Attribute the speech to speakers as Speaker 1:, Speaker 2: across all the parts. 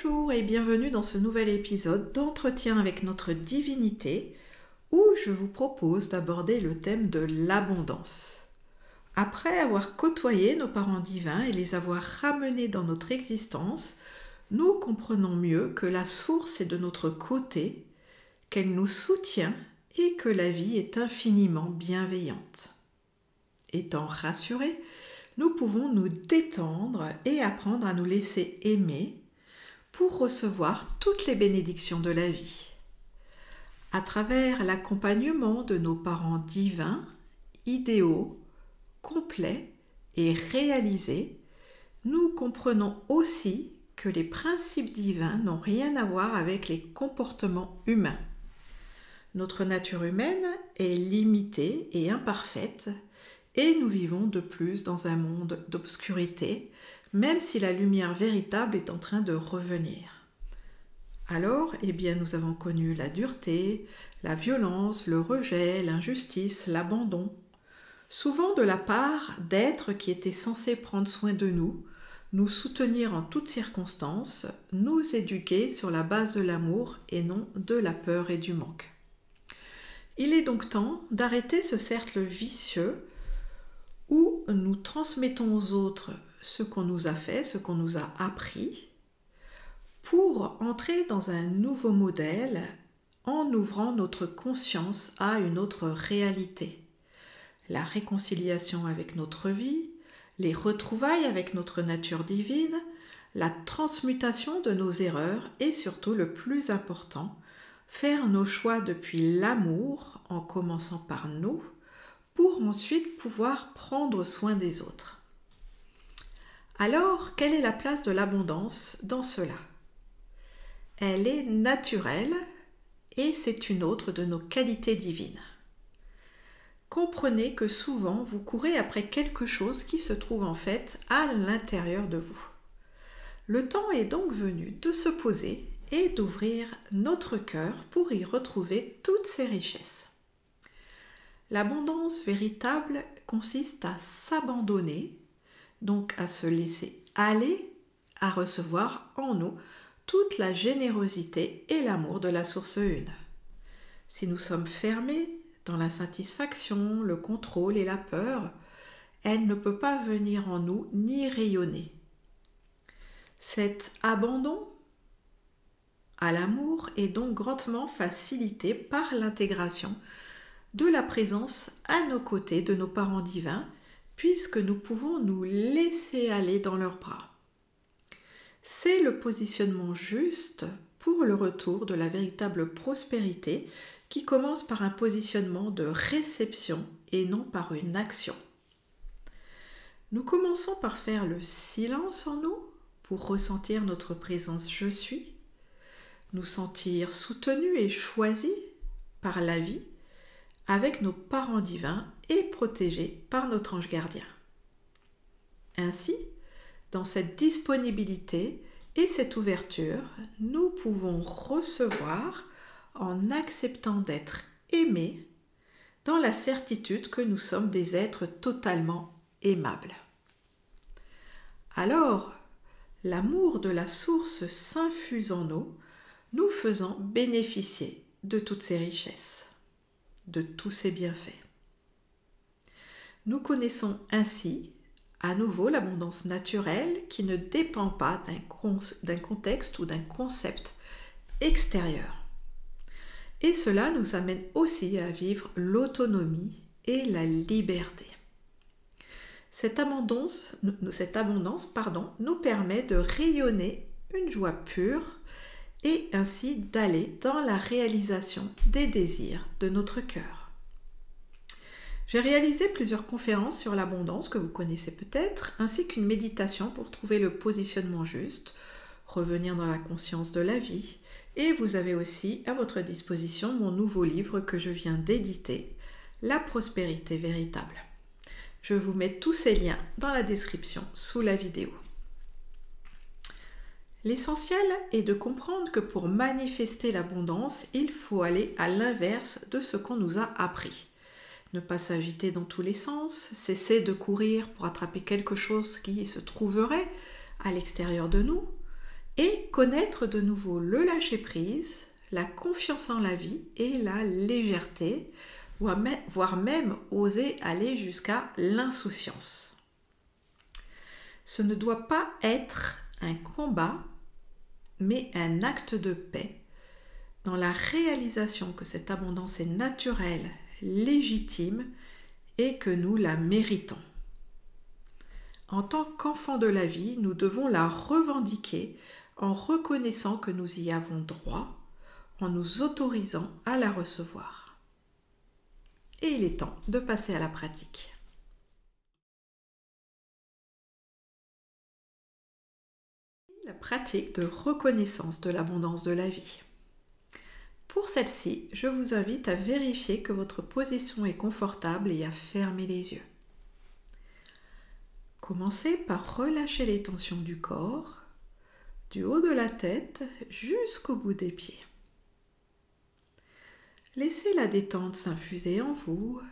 Speaker 1: Bonjour et bienvenue dans ce nouvel épisode d'Entretien avec notre divinité où je vous propose d'aborder le thème de l'abondance. Après avoir côtoyé nos parents divins et les avoir ramenés dans notre existence, nous comprenons mieux que la source est de notre côté, qu'elle nous soutient et que la vie est infiniment bienveillante. Étant rassurés, nous pouvons nous détendre et apprendre à nous laisser aimer pour recevoir toutes les bénédictions de la vie. À travers l'accompagnement de nos parents divins, idéaux, complets et réalisés, nous comprenons aussi que les principes divins n'ont rien à voir avec les comportements humains. Notre nature humaine est limitée et imparfaite, et nous vivons de plus dans un monde d'obscurité, même si la lumière véritable est en train de revenir. Alors, nous avons connu la dureté, la violence, le rejet, l'injustice, l'abandon, souvent de la part d'êtres qui étaient censés prendre soin de nous, nous soutenir en toutes circonstances, nous éduquer sur la base de l'amour et non de la peur et du manque. Il est donc temps d'arrêter ce cercle vicieux où nous transmettons aux autres ce qu'on nous a fait, ce qu'on nous a appris, pour entrer dans un nouveau modèle en ouvrant notre conscience à une autre réalité. La réconciliation avec notre vie, les retrouvailles avec notre nature divine, la transmutation de nos erreurs et surtout le plus important, faire nos choix depuis l'amour en commençant par nous, pour ensuite pouvoir prendre soin des autres. Alors, quelle est la place de l'abondance dans cela ? Elle est naturelle et c'est une autre de nos qualités divines. Comprenez que souvent vous courez après quelque chose qui se trouve en fait à l'intérieur de vous. Le temps est donc venu de se poser et d'ouvrir notre cœur pour y retrouver toutes ces richesses. L'abondance véritable consiste à s'abandonner, donc à se laisser aller, à recevoir en nous toute la générosité et l'amour de la source une. Si nous sommes fermés dans l'insatisfaction, le contrôle et la peur, elle ne peut pas venir en nous ni rayonner. Cet abandon à l'amour est donc grandement facilité par l'intégration de la présence à nos côtés de nos parents divins, puisque nous pouvons nous laisser aller dans leurs bras. C'est le positionnement juste pour le retour de la véritable prospérité qui commence par un positionnement de réception et non par une action. Nous commençons par faire le silence en nous pour ressentir notre présence je suis, nous sentir soutenus et choisis par la vie avec nos parents divins et protégés par notre ange gardien. Ainsi, dans cette disponibilité et cette ouverture, nous pouvons recevoir en acceptant d'être aimés dans la certitude que nous sommes des êtres totalement aimables. Alors, l'amour de la source s'infuse en nous, nous faisant bénéficier de toutes ces richesses, de tous ces bienfaits. Nous connaissons ainsi à nouveau l'abondance naturelle qui ne dépend pas d'un contexte ou d'un concept extérieur. Et cela nous amène aussi à vivre l'autonomie et la liberté. Cette abondance nous permet de rayonner une joie pure et ainsi d'aller dans la réalisation des désirs de notre cœur. J'ai réalisé plusieurs conférences sur l'abondance que vous connaissez peut-être, ainsi qu'une méditation pour trouver le positionnement juste, revenir dans la conscience de la vie, et vous avez aussi à votre disposition mon nouveau livre que je viens d'éditer, La prospérité véritable. Je vous mets tous ces liens dans la description sous la vidéo. L'essentiel est de comprendre que pour manifester l'abondance, il faut aller à l'inverse de ce qu'on nous a appris. Ne pas s'agiter dans tous les sens, cesser de courir pour attraper quelque chose qui se trouverait à l'extérieur de nous et connaître de nouveau le lâcher-prise, la confiance en la vie et la légèreté, voire même oser aller jusqu'à l'insouciance. Ce ne doit pas être un combat, mais un acte de paix, dans la réalisation que cette abondance est naturelle, légitime et que nous la méritons. En tant qu'enfants de la vie, nous devons la revendiquer en reconnaissant que nous y avons droit, en nous autorisant à la recevoir. Et il est temps de passer à la pratique. La pratique de reconnaissance de l'abondance de la vie. Pour celle-ci, je vous invite à vérifier que votre position est confortable et à fermer les yeux. Commencez par relâcher les tensions du corps, du haut de la tête jusqu'au bout des pieds. Laissez la détente s'infuser en vous,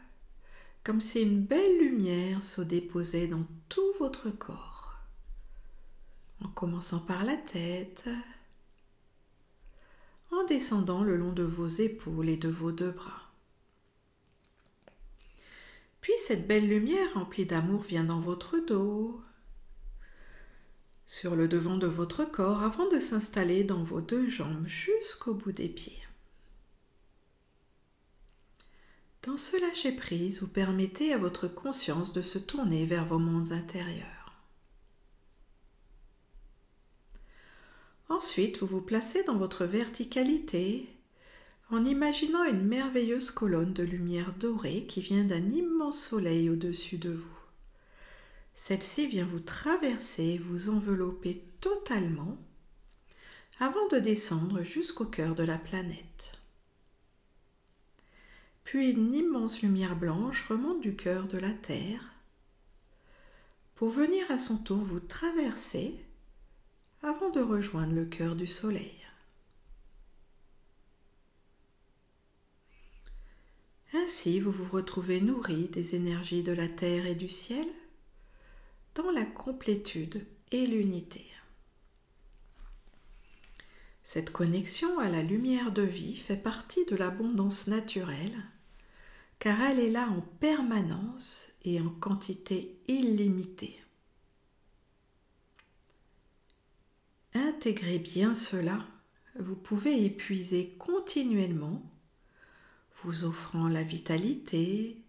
Speaker 1: comme si une belle lumière se déposait dans tout votre corps. En commençant par la tête, en descendant le long de vos épaules et de vos deux bras. Puis cette belle lumière remplie d'amour vient dans votre dos, sur le devant de votre corps, avant de s'installer dans vos deux jambes jusqu'au bout des pieds. Dans ce lâcher-prise, vous permettez à votre conscience de se tourner vers vos mondes intérieurs. Ensuite, vous vous placez dans votre verticalité en imaginant une merveilleuse colonne de lumière dorée qui vient d'un immense soleil au-dessus de vous. Celle-ci vient vous traverser, vous envelopper totalement avant de descendre jusqu'au cœur de la planète. Puis une immense lumière blanche remonte du cœur de la Terre pour venir à son tour vous traverser avant de rejoindre le cœur du Soleil. Ainsi, vous vous retrouvez nourri des énergies de la Terre et du ciel dans la complétude et l'unité. Cette connexion à la lumière de vie fait partie de l'abondance naturelle, car elle est là en permanence et en quantité illimitée. Intégrez bien cela, vous pouvez y puiser continuellement, vous offrant la vitalité,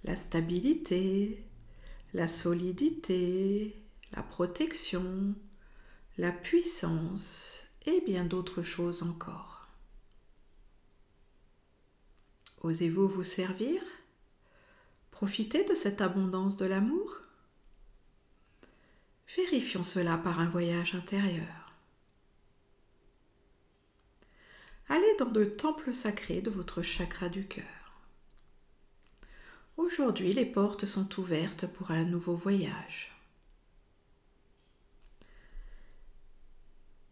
Speaker 1: la stabilité, la solidité, la protection, la puissance et bien d'autres choses encore. Osez-vous vous servir? Profitez de cette abondance de l'amour? Vérifions cela par un voyage intérieur. Allez dans le temple sacré de votre chakra du cœur. Aujourd'hui, les portes sont ouvertes pour un nouveau voyage.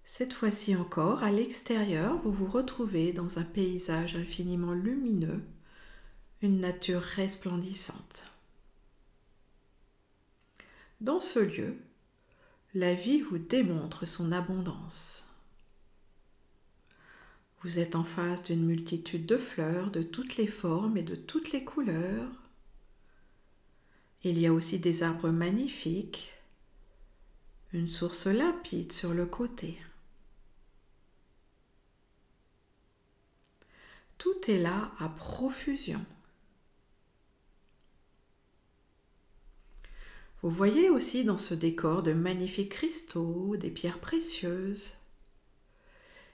Speaker 1: Cette fois-ci encore, à l'extérieur, vous vous retrouvez dans un paysage infiniment lumineux, une nature resplendissante. Dans ce lieu, la vie vous démontre son abondance. Vous êtes en face d'une multitude de fleurs de toutes les formes et de toutes les couleurs. Il y a aussi des arbres magnifiques, une source limpide sur le côté. Tout est là à profusion. Vous voyez aussi dans ce décor de magnifiques cristaux, des pierres précieuses.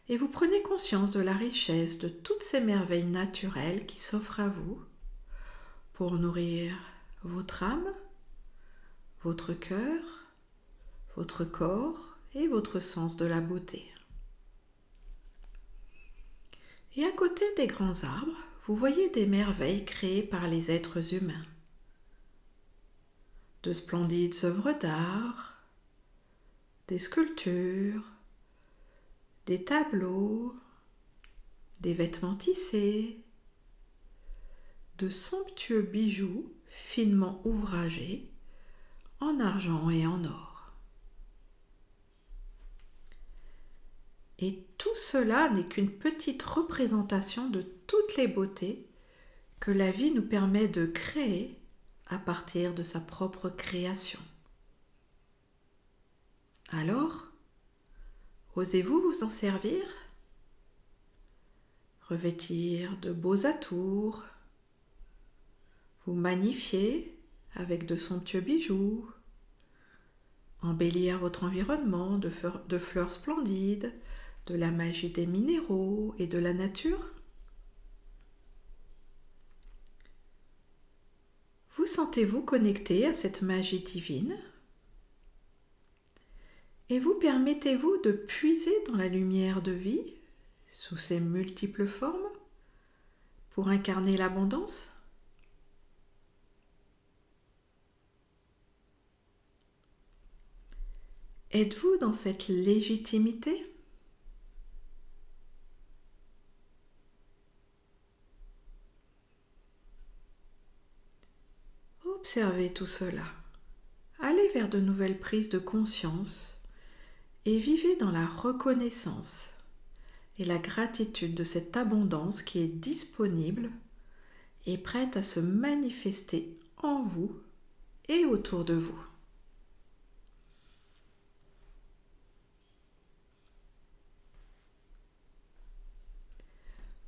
Speaker 1: Et vous prenez conscience de la richesse de toutes ces merveilles naturelles qui s'offrent à vous pour nourrir votre âme, votre cœur, votre corps et votre sens de la beauté. Et à côté des grands arbres, vous voyez des merveilles créées par les êtres humains. De splendides œuvres d'art, des sculptures, des tableaux, des vêtements tissés, de somptueux bijoux finement ouvragés en argent et en or. Et tout cela n'est qu'une petite représentation de toutes les beautés que la vie nous permet de créer à partir de sa propre création. Alors, osez-vous vous en servir? Revêtir de beaux atours, vous magnifier avec de somptueux bijoux, embellir votre environnement de fleurs splendides, de la magie des minéraux et de la nature. Vous sentez-vous connecté à cette magie divine? Et vous permettez-vous de puiser dans la lumière de vie sous ses multiples formes pour incarner l'abondance? Êtes-vous dans cette légitimité? Observez tout cela. Allez vers de nouvelles prises de conscience et vivez dans la reconnaissance et la gratitude de cette abondance qui est disponible et prête à se manifester en vous et autour de vous.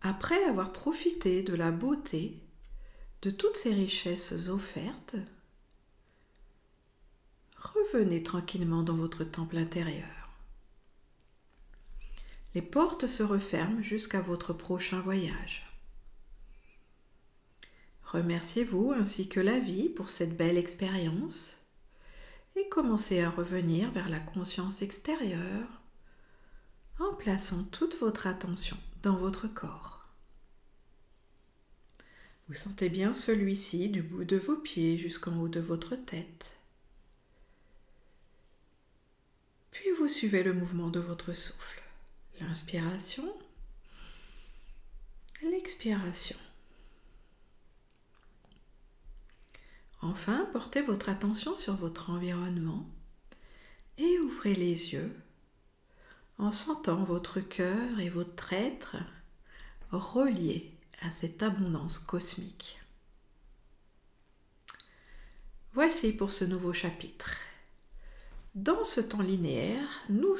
Speaker 1: Après avoir profité de la beauté de toutes ces richesses offertes, revenez tranquillement dans votre temple intérieur. Les portes se referment jusqu'à votre prochain voyage. Remerciez-vous ainsi que la vie pour cette belle expérience et commencez à revenir vers la conscience extérieure en plaçant toute votre attention dans votre corps. Vous sentez bien celui-ci du bout de vos pieds jusqu'en haut de votre tête. Puis vous suivez le mouvement de votre souffle. L'inspiration, l'expiration. Enfin, portez votre attention sur votre environnement et ouvrez les yeux en sentant votre cœur et votre être reliés à cette abondance cosmique. Voici pour ce nouveau chapitre. Dans ce temps linéaire, nous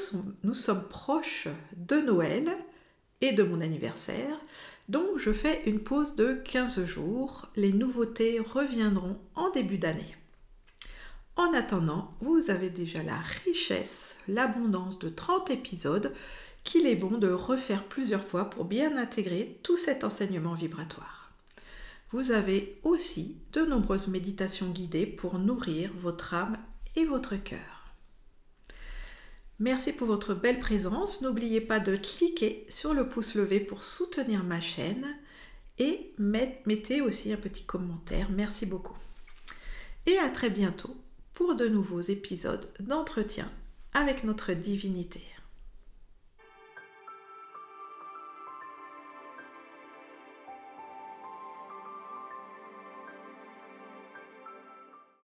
Speaker 1: sommes proches de Noël et de mon anniversaire, donc je fais une pause de 15 jours. Les nouveautés reviendront en début d'année. En attendant, vous avez déjà la richesse, l'abondance de 30 épisodes qu'il est bon de refaire plusieurs fois pour bien intégrer tout cet enseignement vibratoire. Vous avez aussi de nombreuses méditations guidées pour nourrir votre âme et votre cœur. Merci pour votre belle présence. N'oubliez pas de cliquer sur le pouce levé pour soutenir ma chaîne et mettez aussi un petit commentaire. Merci beaucoup. Et à très bientôt pour de nouveaux épisodes d'entretien avec notre divinité.